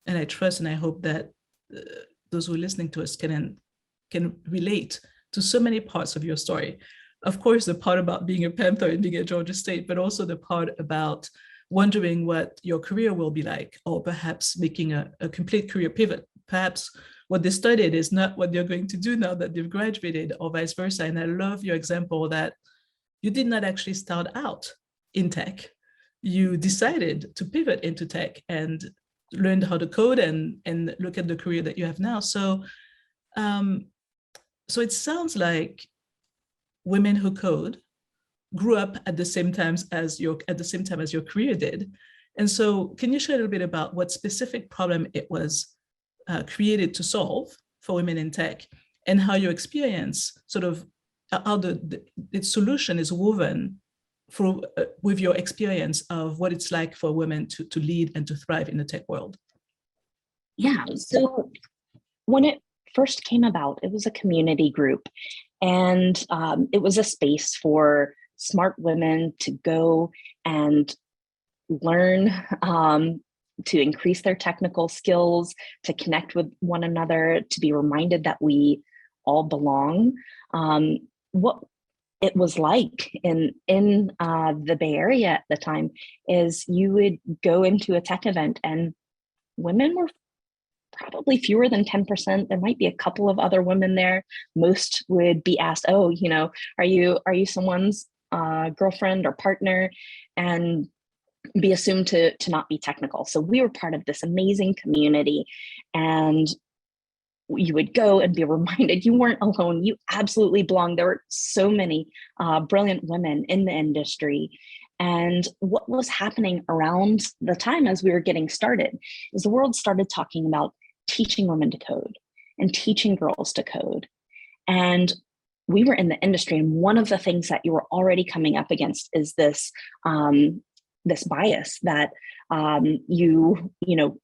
And I trust and I hope that those who are listening to us can relate to so many parts of your story. Of course, the part about being a Panther and being at Georgia State, but also the part about wondering what your career will be like, or perhaps making a complete career pivot. Perhaps what they studied is not what they're going to do now that they've graduated, or vice versa. And I love your example that you did not actually start out in tech. You decided to pivot into tech and learned how to code and look at the career that you have now. Um, so it sounds like women who code grew up at the same time as your career did. And so can you share a little bit about what specific problem it was created to solve for women in tech, and how your experience sort of how its solution is woven for with your experience of what it's like for women to lead and to thrive in the tech world? Yeah, so when it first came about, it was a community group, and it was a space for smart women to go and learn, to increase their technical skills, to connect with one another, to be reminded that we all belong. What it was like in the Bay Area at the time is you would go into a tech event and women were probably fewer than 10%. There might be a couple of other women there. Most would be asked, "Oh, are you someone's girlfriend or partner?" and be assumed to not be technical. So we were part of this amazing community, and you would go and be reminded you weren't alone. You absolutely belong. There were so many brilliant women in the industry. And what was happening around the time as we were getting started is the world started talking about teaching women to code and teaching girls to code. And we were in the industry, and one of the things that you were already coming up against is this this bias that you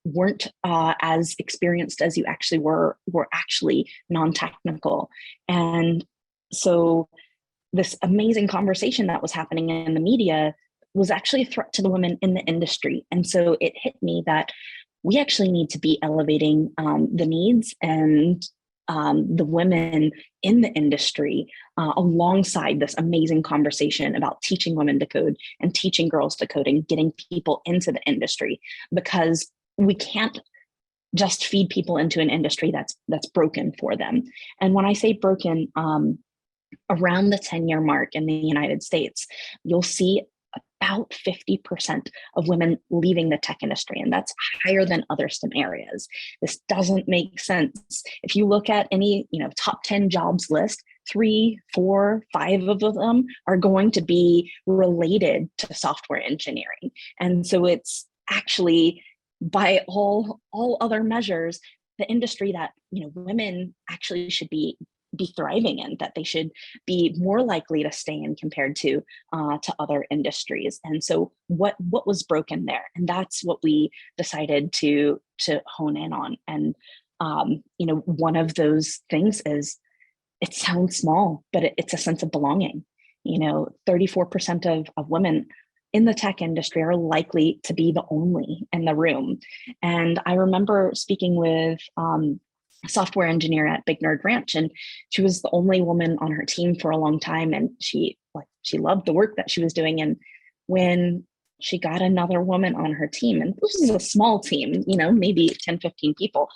weren't as experienced as you actually were actually non-technical. And so this amazing conversation that was happening in the media was actually a threat to the women in the industry. And so it hit me that we actually need to be elevating the needs and the women in the industry alongside this amazing conversation about teaching women to code and teaching girls to code and getting people into the industry, because we can't just feed people into an industry that's broken for them. And when I say broken, around the 10-year mark in the United States, you'll see about 50% of women leaving the tech industry, and that's higher than other STEM areas. This doesn't make sense. If you look at any top 10 jobs list, 3, 4, 5 of them are going to be related to software engineering. And so it's actually, by all other measures, the industry that women actually should be thriving in, that they should be more likely to stay in compared to other industries. And so what was broken there? And that's what we decided to hone in on. And one of those things is, it sounds small, but it's a sense of belonging. 34% of women in the tech industry are likely to be the only in the room. And I remember speaking with software engineer at Big Nerd Ranch, and she was the only woman on her team for a long time, and she loved the work that she was doing. And when she got another woman on her team, and this is a small team, maybe 10, 15 people,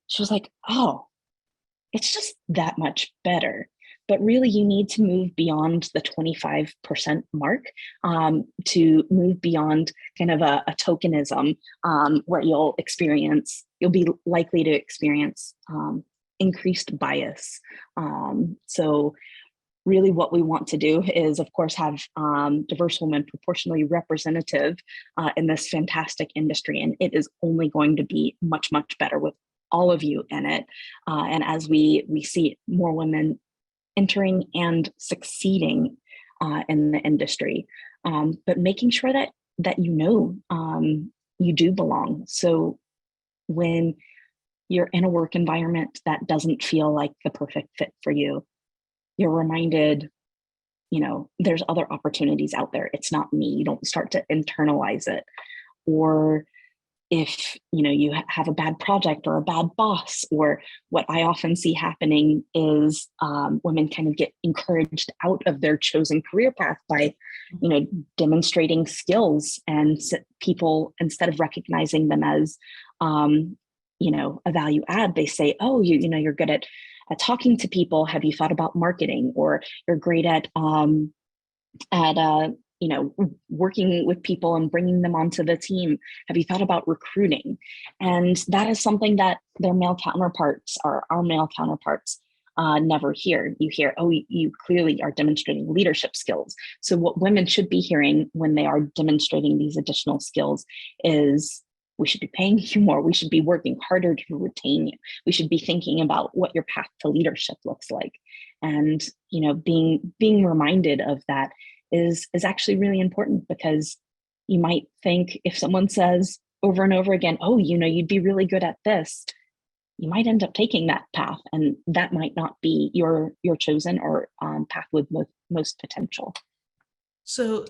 she was like, "Oh, it's just that much better." But really, you need to move beyond the 25% mark to move beyond kind of a tokenism where you'll be likely to experience increased bias. So really what we want to do is, of course, have diverse women proportionally representative in this fantastic industry. And it is only going to be much, much better with all of you in it. And as we see more women entering and succeeding in the industry, but making sure that you do belong. So when you're in a work environment that doesn't feel like the perfect fit for you, you're reminded, there's other opportunities out there. It's not me. You don't start to internalize it. Or if you have a bad project or a bad boss, or what I often see happening is women kind of get encouraged out of their chosen career path by demonstrating skills, and people, instead of recognizing them as a value add, they say, oh, you're good at talking to people, have you thought about marketing? Or you're great at working with people and bringing them onto the team, have you thought about recruiting? And that is something that their male counterparts, or our male counterparts, never hear. You hear, oh, you clearly are demonstrating leadership skills. So what women should be hearing when they are demonstrating these additional skills is, we should be paying you more. We should be working harder to retain you. We should be thinking about what your path to leadership looks like. And, being reminded of that is actually really important, because you might think, if someone says over and over again, oh, you'd be really good at this, you might end up taking that path, and that might not be your chosen or path with most potential. So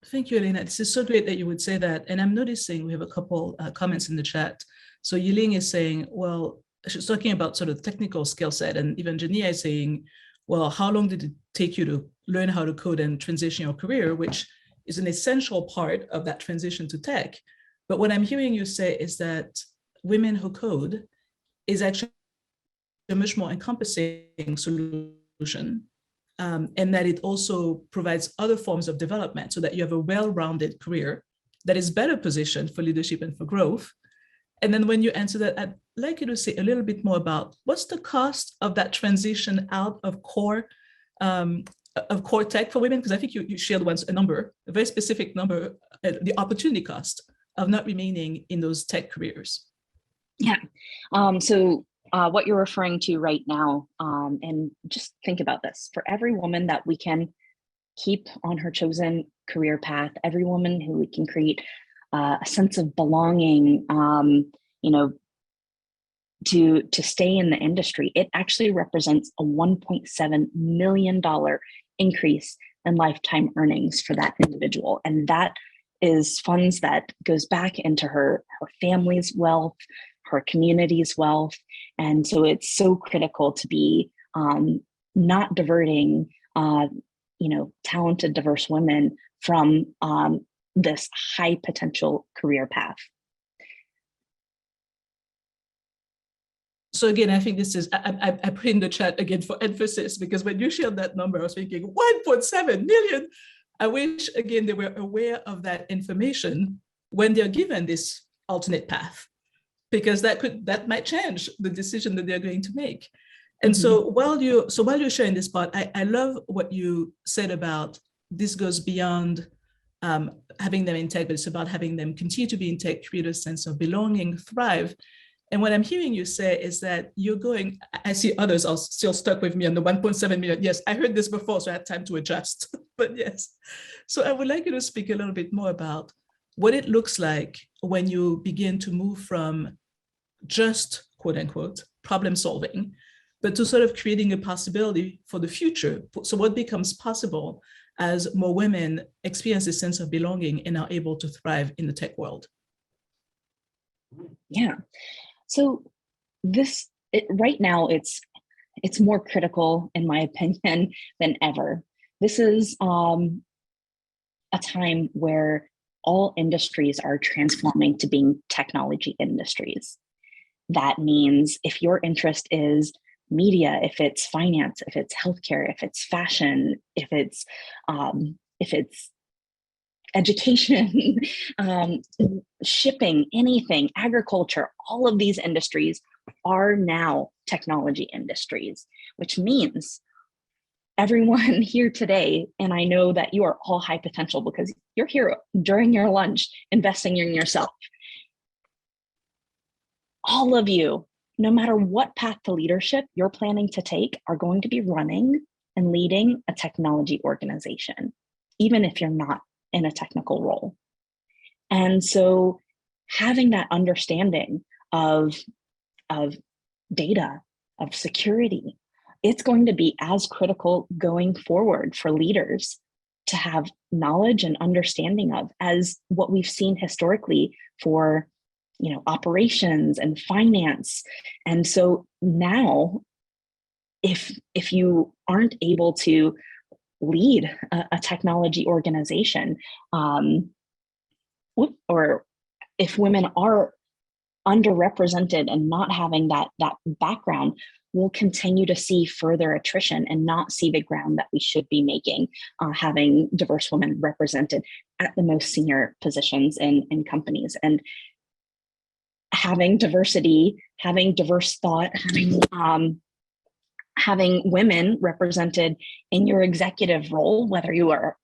thank you, Elena. This is so great that you would say that. And I'm noticing we have a couple comments in the chat. So Yiling is saying, well, she's talking about sort of technical skill set, and even Jania is saying, well, how long did it take you to learn how to code and transition your career, which is an essential part of that transition to tech. But what I'm hearing you say is that women who code is actually a much more encompassing solution, and that it also provides other forms of development, so that you have a well-rounded career that is better positioned for leadership and for growth. And then when you answer that, I'd like you to say a little bit more about what's the cost of that transition out of core tech for women, because I think you shared once a number, a very specific number, the opportunity cost of not remaining in those tech careers. Yeah. So what you're referring to right now, and just think about this, for every woman that we can keep on her chosen career path, every woman who we can create a sense of belonging, to stay in the industry, it actually represents a $1.7 million increase in lifetime earnings for that individual. And that is funds that goes back into her family's wealth, her community's wealth. And so it's so critical to be not diverting, talented, diverse women from this high potential career path. So again, I think this is, I put in the chat again for emphasis, because when you shared that number, I was thinking 1.7 million. I wish, again, they were aware of that information when they're given this alternate path, because that might change the decision that they're going to make. And so while you're sharing this part, I love what you said about this goes beyond having them in tech, but it's about having them continue to be in tech, create a sense of belonging, thrive. And what I'm hearing you say is that you're going, I see others are still stuck with me on the 1.7 million. Yes, I heard this before, so I had time to adjust, but yes. So I would like you to speak a little bit more about what it looks like when you begin to move from just, quote unquote, problem solving, but to sort of creating a possibility for the future. So what becomes possible as more women experience a sense of belonging and are able to thrive in the tech world? Yeah. So right now, it's more critical, in my opinion, than ever. This is a time where all industries are transforming to being technology industries. That means if your interest is media, if it's finance, if it's healthcare, if it's fashion, if it's education, shipping, anything, agriculture, all of these industries are now technology industries, which means everyone here today, and I know that you are all high potential because you're here during your lunch, investing in yourself. All of you, no matter what path to leadership you're planning to take, are going to be running and leading a technology organization, even if you're not in a technical role. And so having that understanding of data, of security, it's going to be as critical going forward for leaders to have knowledge and understanding of as what we've seen historically for operations and finance. And so now, if you aren't able to lead a technology organization, or if women are underrepresented and not having that background, we'll continue to see further attrition and not see the ground that we should be making, having diverse women represented at the most senior positions in companies. And having diversity, having diverse thought, having women represented in your executive role, whether you are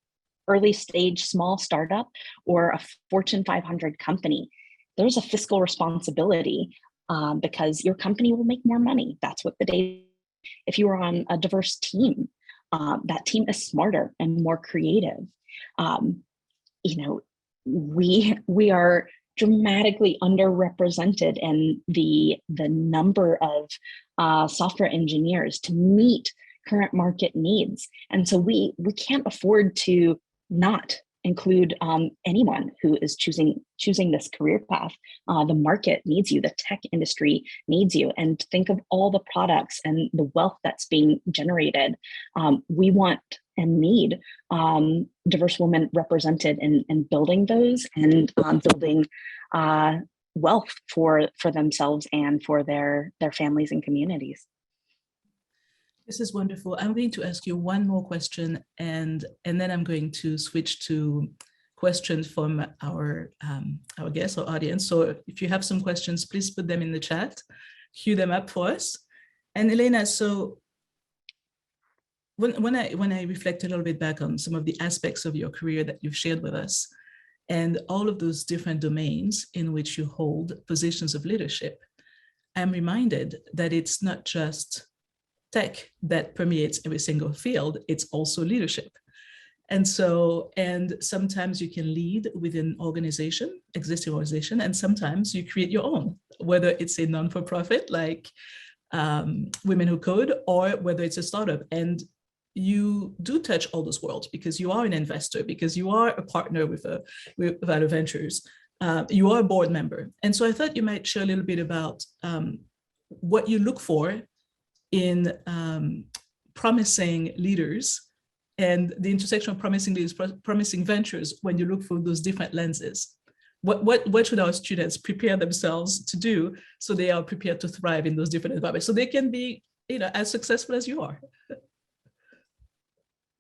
early stage small startup or a Fortune 500 company, there's a fiscal responsibility, because your company will make more money. That's what the data. If you are on a diverse team, that team is smarter and more creative. We are dramatically underrepresented in the number of software engineers to meet current market needs, and so we can't afford to not include anyone who is choosing this career path. The market needs you, the tech industry needs you, and think of all the products and the wealth that's being generated. We want and need diverse women represented in building those and building wealth for themselves and for their families and communities. This is wonderful. I'm going to ask you one more question, and then I'm going to switch to questions from our guests or audience. So if you have some questions, please put them in the chat, cue them up for us. And Elena, so when I reflect a little bit back on some of the aspects of your career that you've shared with us, and all of those different domains in which you hold positions of leadership, I'm reminded that it's not just tech that permeates every single field, it's also leadership. And sometimes you can lead within existing organization, and sometimes you create your own, whether it's a non-for-profit like Women Who Code, or whether it's a startup. And you do touch all those worlds because you are an investor, because you are a partner with Valor Ventures, you are a board member. And so I thought you might share a little bit about what you look for in promising leaders and the intersection of promising leaders, promising ventures, when you look for those different lenses. What should our students prepare themselves to do so they are prepared to thrive in those different environments, so they can be as successful as you are?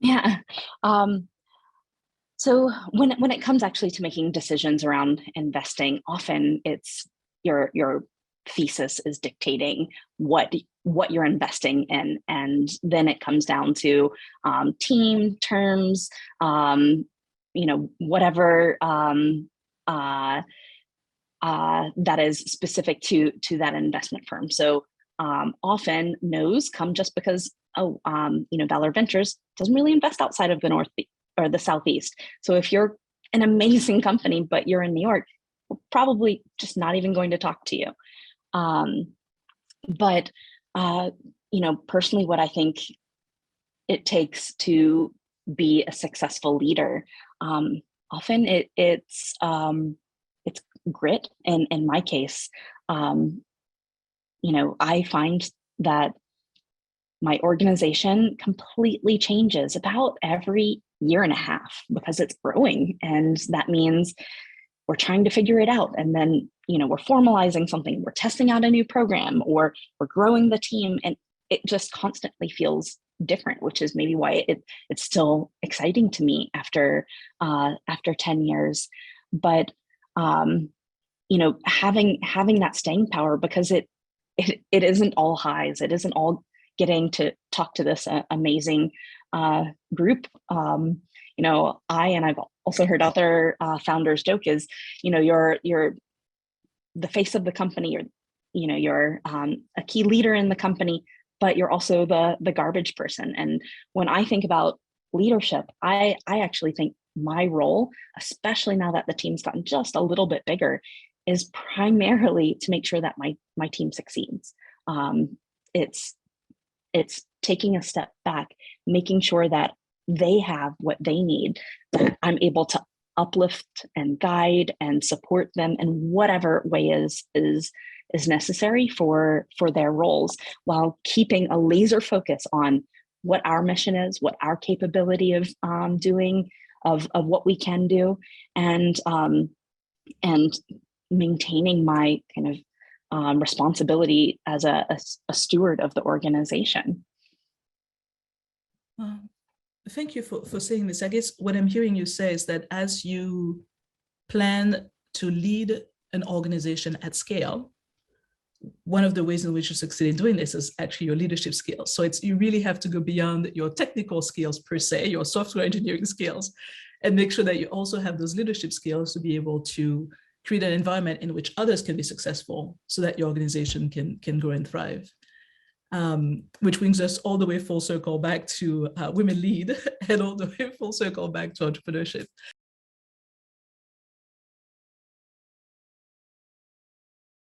Yeah. So when it comes actually to making decisions around investing, often it's your thesis is dictating what you're investing in, and then it comes down to team terms, whatever that is specific to that investment firm. So often no's come just because Valor Ventures doesn't really invest outside of the North or the Southeast. So if you're an amazing company but you're in New York, we're probably just not even going to talk to you. But personally, what I think it takes to be a successful leader, often it's grit. And in my case, I find that my organization completely changes about every year and a half because it's growing, and that means we're trying to figure it out. And then, we're formalizing something, we're testing out a new program, or we're growing the team, and it just constantly feels different, which is maybe why it's still exciting to me after 10 years. But, having that staying power, because it isn't all highs. It isn't all getting to talk to this amazing group. I've also heard other founders joke is, you're the face of the company, you're a key leader in the company, but you're also the garbage person. And when I think about leadership, I actually think my role, especially now that the team's gotten just a little bit bigger, is primarily to make sure that my team succeeds. It's taking a step back, making sure that they have what they need, that I'm able to uplift and guide and support them in whatever way is necessary for their roles, while keeping a laser focus on what our mission is, what our capability of doing, of what we can do, and maintaining my kind of responsibility as a steward of the organization. Thank you for saying this. I guess what I'm hearing you say is that as you plan to lead an organization at scale, one of the ways in which you succeed in doing this is actually your leadership skills. So you really have to go beyond your technical skills per se, your software engineering skills, and make sure that you also have those leadership skills to be able to create an environment in which others can be successful so that your organization can grow and thrive. Which brings us all the way full circle back to Women Lead, and all the way full circle back to entrepreneurship.